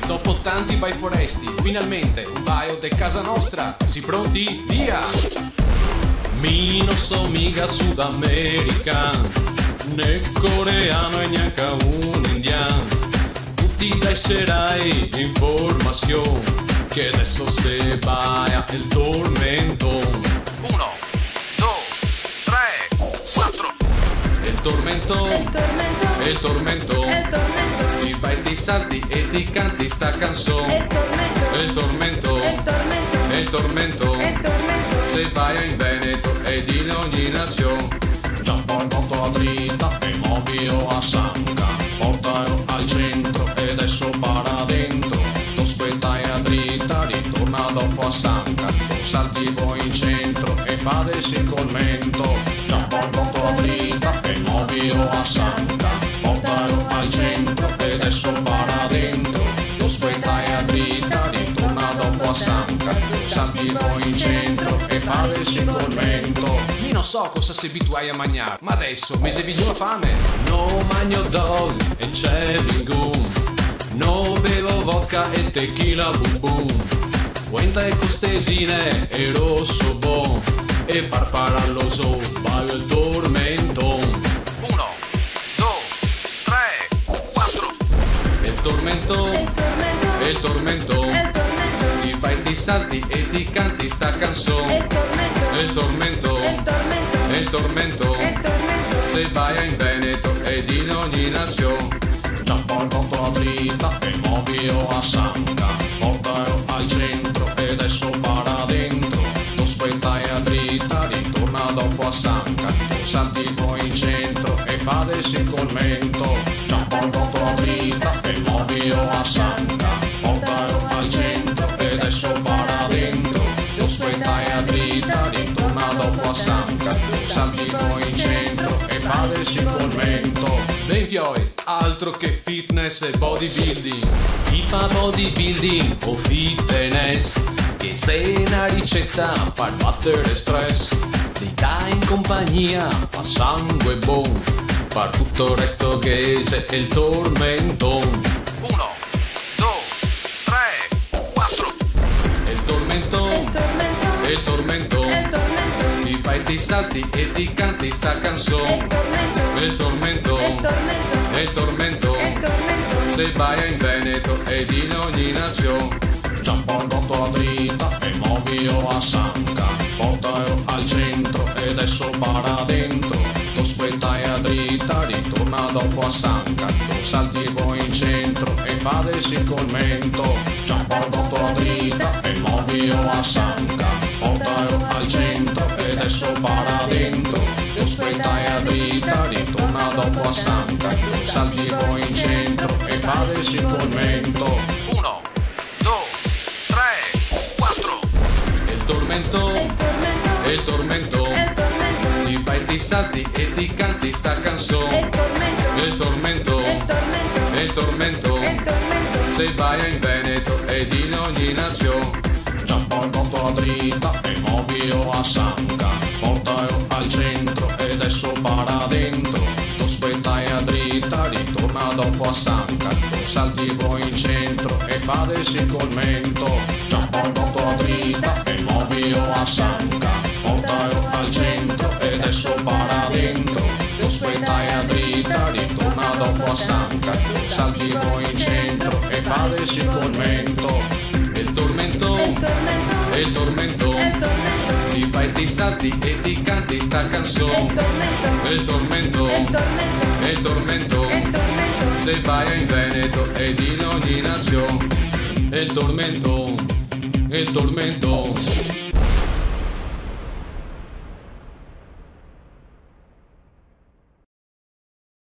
dopo tanti vai foresti, finalmente un paio de casa nostra. Si pronti? Via! Mi non so mica sudamericano, né coreano e neanche un indiano. Tutti lascerai informazione, che adesso se vai il tormento. 1, 2, 3, 4. Il tormento, il tormento, ti vai, ti salti e ti canti sta canzone. Il tormento, il tormento, se vai in Veneto ed in ogni nazione. Già poi porto a dritta e muovio a Sanca, portalo al centro e adesso para dentro. Tu aspettai a dritta, ritorna dopo a Sanca, tu salti poi in centro e fate il commento. Già poi porto a dritta e muovio a Sanca, portalo al centro e adesso para dentro. Tu aspettai a dritta, ritorna dopo a Sanca, tu salti poi in centro e fate il commento. Io non so cosa si abituai a mangiare, ma adesso mi si viene la fame. No magno dog e chewing gum, no bevo vodka e tequila boom boom. Cuenta e costesine e rosso bon, e parparalloso vai il tormento. 1, 2, 3, 4. Il tormento, il tormento, ti vai, ti salti e ti canti sta canzone. Il tormento, il tormento, se vai in Veneto ed in ogni nazione. Già poi porto a dritta e muovio a Sanca, portalo al centro e adesso para dentro. Tu aspettai a dritta, ritorna dopo a Sanca, tu salti poi in centro e fate il commento. Già poi porto a dritta e muovio a Sanca, portalo al centro e adesso para dentro. Tu aspettai a dritta, ritorna dopo a Sanca, tu salti poi in centro e fate il commento. Ben fioi, altro che fitness e bodybuilding. Chi fa bodybuilding o fitness, che sei una ricetta per battere stress. Ti dai in compagnia, fa sangue buon, per tutto il resto che è il tormento. 1, 2, 3, 4. Il tormento, il tormento, ti vai, ti salti e ti canti sta canzone. Il tormento, il tormento, se vai in Veneto ed in ogni nazione. Già poi porto a dritta e muovio a Sanca, portalo al centro e adesso para dentro. Tu aspettai a dritta, ritorna dopo a Sanca, tu salti poi in centro e fate il commento. Già poi porto a dritta e muovio a Sanca, portalo al centro e adesso para dentro. Tu aspettai a dritta, ritorna dopo a Sanca, tu salti poi in centro e fate il commento. 1, 2, 3, 4. Il tormento, il tormento, ti vai, ti salti e ti canti sta canzone. Il tormento, il tormento, se vai in Veneto ed in ogni nazione. Già poi porto a dritta e muovio a Sanca, portalo al centro e adesso para dentro. Tu aspettai a dritta, ritorna dopo a Sanca, tu salti poi in centro e fate il commento. Già poi porto a dritta e muovio a Sanca, portalo al centro e adesso para dentro. Tu aspettai a dritta, ritorna dopo a Sanca, tu salti poi in centro e fate il commento. Il tormento, il tormento, ti vai, ti salti e ti canti sta canzone. Il tormento, il tormento, se vai in Veneto ed in ogni nazione. Il tormento, il tormento.